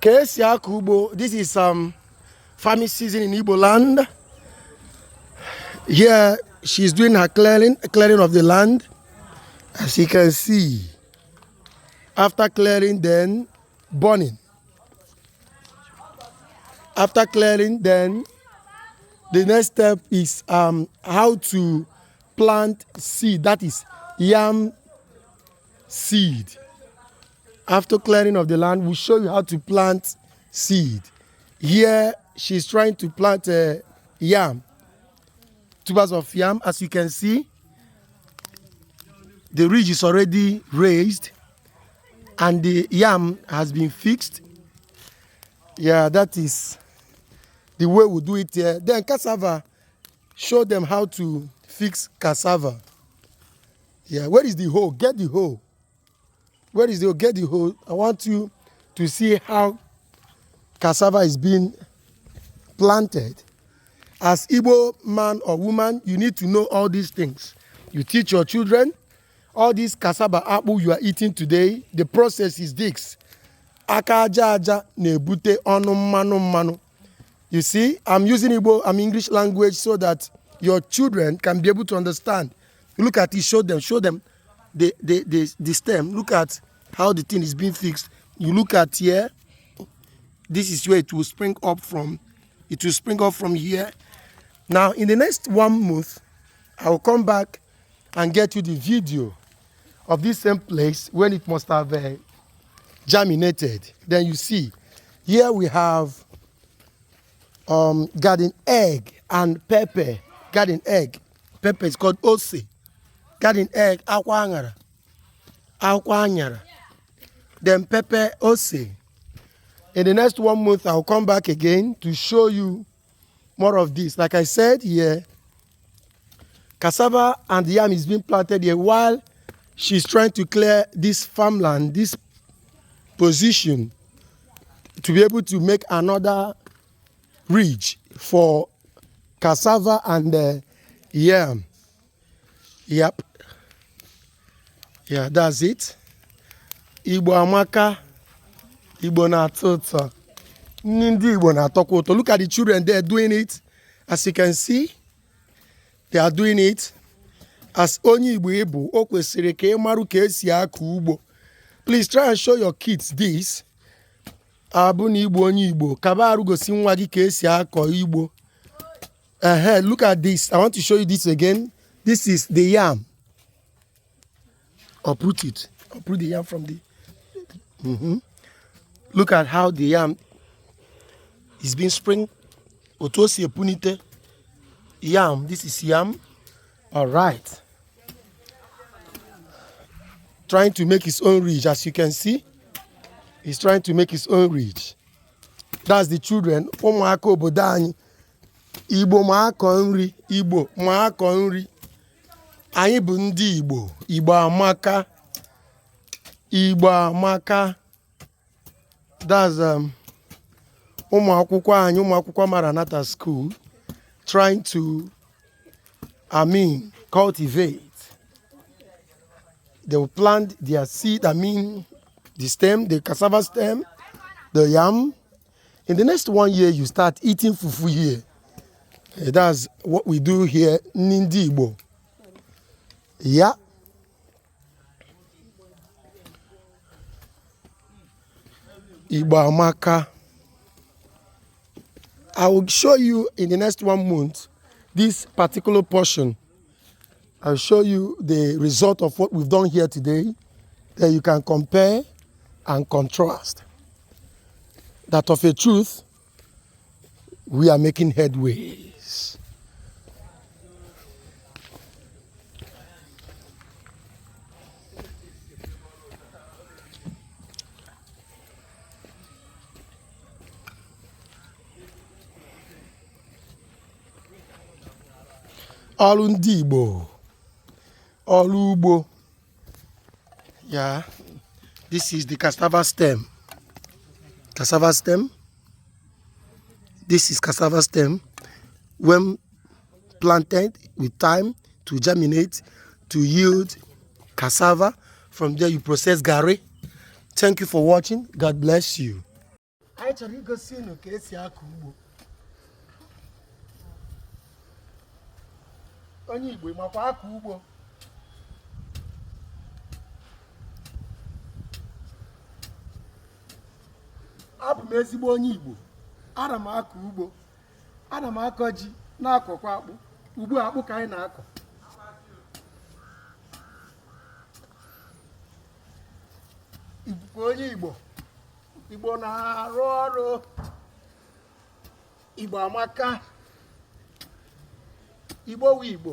This is farming season in Igbo land. Here she's doing her clearing of the land. As you can see, after clearing, then burning. After clearing, then the next step is how to plant seed. That is yam seed. After clearing of the land, we'll show you how to plant seed. Here, she's trying to plant yam, tubers of yam. As you can see, the ridge is already raised and the yam has been fixed. Yeah, that is the way we do it here. Then cassava, show them how to fix cassava. Yeah, where is the hoe? Get the hoe. Where is the hoe? Get the hoe. I want you to see how cassava is being planted. As Igbo man or woman, you need to know all these things. You teach your children. All this cassava apple you are eating today, the process is this. Aka aja aja nebute onu manu manu. You see, I'm using English language so that your children can be able to understand. You look at it, show them the stem. Look at how the thing is being fixed. You look at here, this is where it will spring up from. It will spring up from here. Now, in the next 1 month, I will come back and get you the video of this same place when it must have germinated. Then you see, here we have garden egg and pepper. Garden egg, pepper is called ose. Garden egg, akwa anyara. Then pepper, ose. In the next 1 month, I'll come back again to show you more of this. Like I said here, cassava and yam is being planted here while she's trying to clear this farmland, this position, to be able to make another ridge for cassava and yam. Yep. Yeah, that's it. Igbo amaka, Igbo na atọ. Ndị Igbo na atọkwa ụtọ. Look at the children, they're doing it. As you can see, they are doing it. As onye Igbo Igbo, o kwesịrị ka ị marụ ka esi akọ ugbo. Please try and show your kids this. Abụ na Igbo onye Igbo, kaba arụ gosi nwa gị ka esi akọ Igbo. Look at this. I want to show you this again. This is the yam. Uproot it. Uproot the yam from the... Look at how the yam is being spring. Otosi epunite. Yam. This is yam. All right. Trying to make his own ridge, as you can see. He's trying to make his own ridge. That's the children. Ụmụaka obodo anyị. Igbo ma akọ nri. Igbo ma akọ nri. Anyị bụ ndị Igbo. Igbo amaka. Igbo amaka. That's ụmụakwụkwọ anyị, ụmụakwụkwọ Maranatha School, trying to, cultivate. They will plant their seed, the stem, the cassava stem, the yam. In the next 1 year, you start eating fufu here. That's what we do here, Nindi Igbo. Yeah. Igbo amaka. I will show you in the next 1 month this particular portion. I'll show you the result of what we've done here today. Then you can compare and contrast. That of a truth, we are making headways. Ọrụ ndị Igbo, ọrụ ugbo. Yeah, this is the cassava stem. Cassava stem. This is cassava stem. When planted with time to germinate, to yield cassava. From there you process garri. Thank you for watching. God bless you. anyị chọrọ igosi unu ka esi akọ ugbo. Onye Igbo makwa akọ ugbo. Abụ m ezigbo onye Igbo. Ana m akọ ugbo. Ana m akọ ji, na-akọkwa akpụ. Ugbu a akpụ ka anyị na-akọ. Igbo onye Igbo. Igbo na-arụ ọrụ. Igbo amaka. Igbo wu Igbo.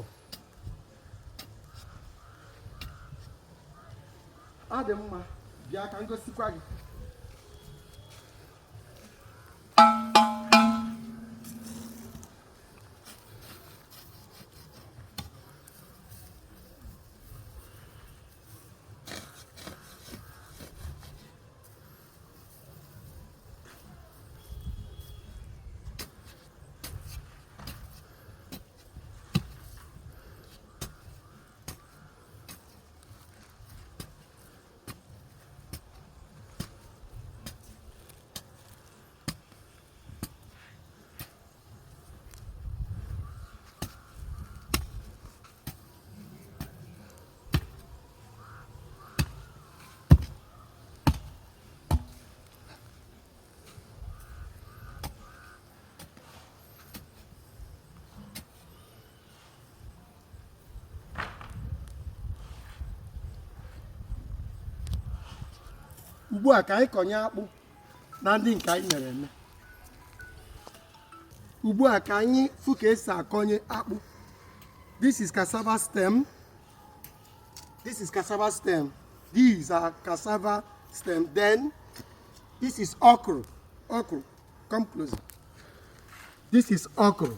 Ọ dị mma, bịa ka m gosikwa gị. Ugbu a ka anyị kọnye akpụ na ndị nke anyị mere eme. Ugbu a ka anyị fụ ka esi akọnye akpụ. This is cassava stem. This is cassava stem. These are cassava stem. Then this is okra. Okra. Come closer. This is okra.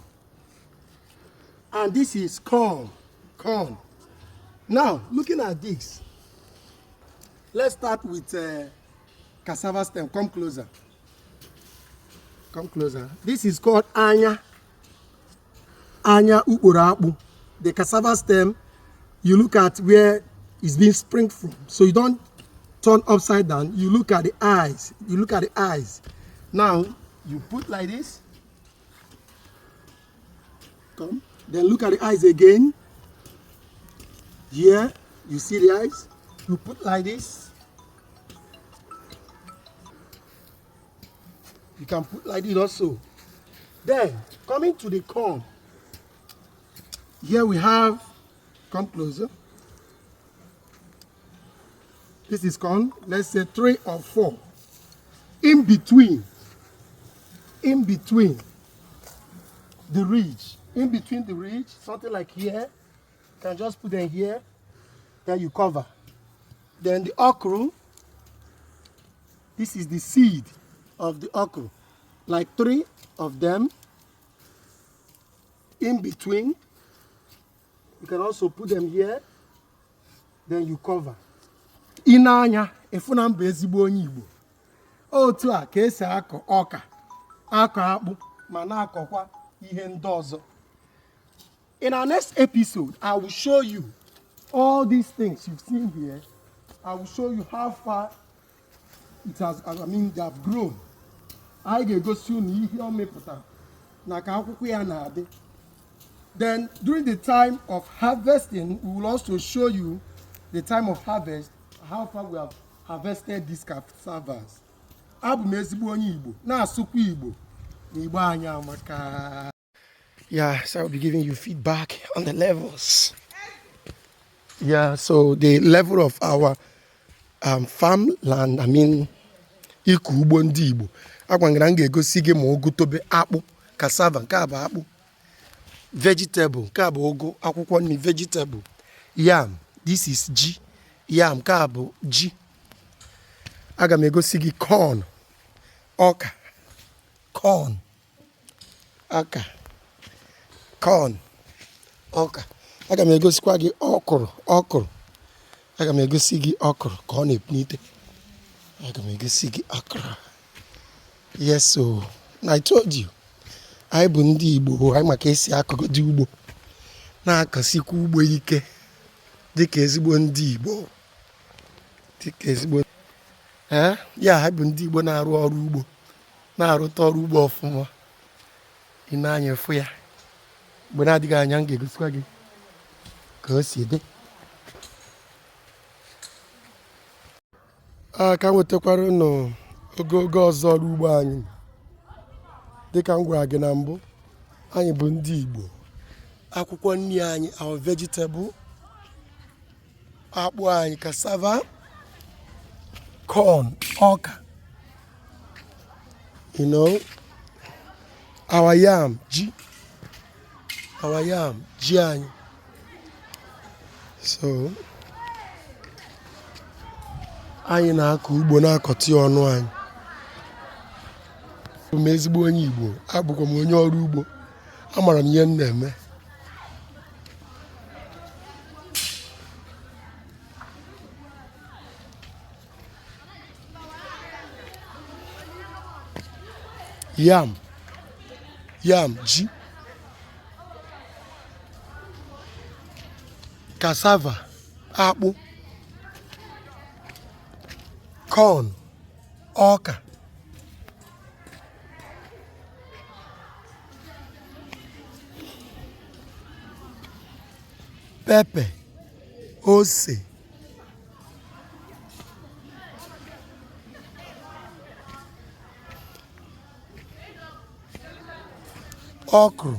And this is corn. Corn. Now, looking at this, let's start with cassava stem. Come closer. Come closer. This is called anya. Anya ukporo akpu. The cassava stem, you look at where it's being spring from. So you don't turn upside down. You look at the eyes. You look at the eyes. Now, you put like this. Come. Then look at the eyes again. Here, you see the eyes. You put like this. You can put like this also. Then, coming to the corn. Here we have, come closer. This is corn, let's say 3 or 4. In between the ridge, something like here, you can just put them here, then you cover. Then the okra, this is the seed of the okra, like 3 of them in between. You can also put them here, then you cover. Inanya efuna mba ezigbo onye Igbo. Otu a ka esi akọ ọka, akọ akpụ, ma na-akọkwa ihe ndị ọzọ. In our next episode, I will show you all these things you've seen here. I will show you how far it has, they have grown. I ga-egosi unu ihe o mepụtara na ka akwụkwọ ya na-adị. Then during the time of harvesting, we will also show you the time of harvest, how far we have harvested these cassavas. Abụ m ezigbo onye Igbo, na-asụkwa Igbo, na Igbo anyị amaka. Yeah, so I'll be giving you feedback on the levels. Yeah, so the level of our farmland, ịkọ ugbo ndị Igbo. Agwangara m ga-egosi gị ma ogu tobe akpụ, cassava, nke a bụ akpụ. Vegetable, nke a bụ ogu, akwụkwọ nri, vegetable. Yam, this is ji. Yam, nke a bụ ji. Aga m egosi gị corn, ọka, corn, ọka, corn, ọka. Aga m egosikwa gị okra. Aga m egosi gị okra ka ọ na-epunite. Aga m egosi gị okra. Yes, so I told you, anyị bụ ndị Igbo, anyị maka esi akọgodi ugbo, na-akọsikwa ugbo ike, dịka ezigbo ndị Igbo, dịka ezigbo. Ya, anyị bụ ndị Igbo na-arụ ọrụ ugbo, na-arụta ọrụ ugbo ọfụma. Ị na-anya efu ya mgbe na-adịghị anya, m ga-egosikwa gị ka o si dị. Ka nwetakwara nọ ogogo ọzọ ọrụ ugbo anyị. Dịka m gwara gị na mbụ, anyị bụ ndị Igbo. Akwụkwọ nri anyị, our vegetable, akpụ anyị, cassava, corn, ọka, our yam, ji anyị. So anyị na-akọ ugbo, na-akọta ọnụ anyị. Abụ m ezigbo onye Igbo, abụkwa m onye ọrụ ugbo, amara m ihe m na-eme. Yam, ji, cassava, akpụ, corn, ọka, pepper, ose, okra,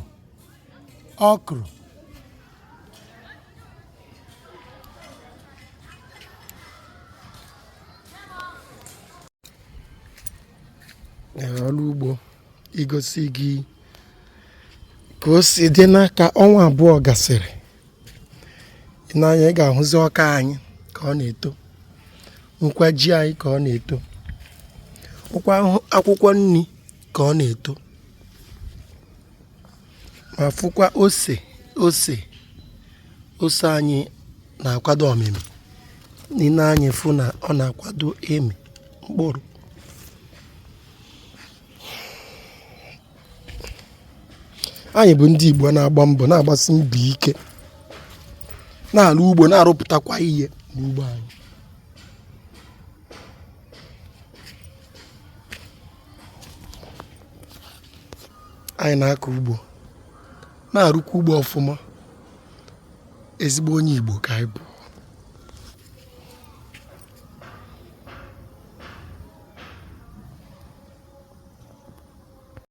ọrụ ugbo igosi gị ka o si dị n'aka. Ọnwa abụọ gasịrị, n'anya ị ga-ahụzi ọka anyị ka ọ na-eto, nkwa ji anyị ka ọ na-eto, akwụkwọ nri ka ọ na-eto, ma fụkwa ose anyị na-akwado ọmịmị. N'ile anya fụ na ọ na-akwado ịmị mkpụrụ. Anyị bụ ndị Igbo na-agba mbọ, na-agbasi mbọ ike, na-arụ ugbo, na-arụpụtakwa ihe n'ugbo anyị. Anyị na-akọ ugbo, na-arụkwa ugbo ọfụma. Ezigbo onye Igbo ka anyị bụ.